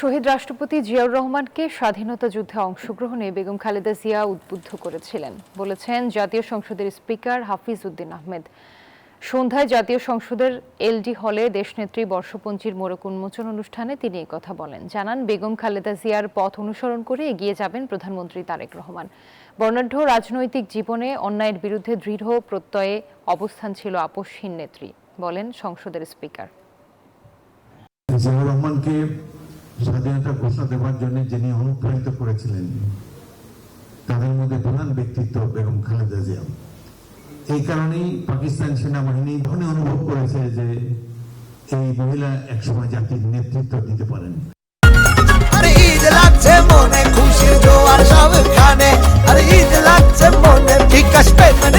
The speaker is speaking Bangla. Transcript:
শহীদ রাষ্ট্রপতি জিয়াউর রহমানকে স্বাধীনতা যুদ্ধে অংশগ্রহণে বেগম খালেদা জিয়া উদ্বুদ্ধ করেছিলেন বলেছেন জাতীয় সংসদের স্পিকার হাফিজ উদ্দিন আহমেদ। সন্ধ্যায় জাতীয় সংসদের এলডি হলে দেশনেত্রী বর্ষপঞ্জির মোড়ক উন্মোচন অনুষ্ঠানে তিনি কথা বলেন। জানান, বেগম খালেদা জিয়ার পথ অনুসরণ করে এগিয়ে যাবেন প্রধানমন্ত্রী তারেক রহমান। বর্ণাঢ্য রাজনৈতিক জীবনে অন্যায়ের বিরুদ্ধে দৃঢ় প্রত্যয়ে অবস্থান ছিল আপসহীন নেত্রী, বলেন সংসদের স্পিকার। জিয়াউর রহমানকে স্বাধীনতা ঘোষণা দেওয়ার জন্য যিনি অনুপ্রাণিত করেছিলেন তাদের মধ্যে প্রধান ব্যক্তিত্ব বেগম খালেদা জিয়া। এই কারণেই পাকিস্তান সেনাবাহিনী ধনে অনুভব করেছে যে এই মহিলা একসময় জাতির নেতৃত্ব দিতে পারেন। ঈদ লাগছে মনে, খুশির জোয়ার সবখানে, আর ঈদ লাগছে মনে, বিকাশ পেমেন্ট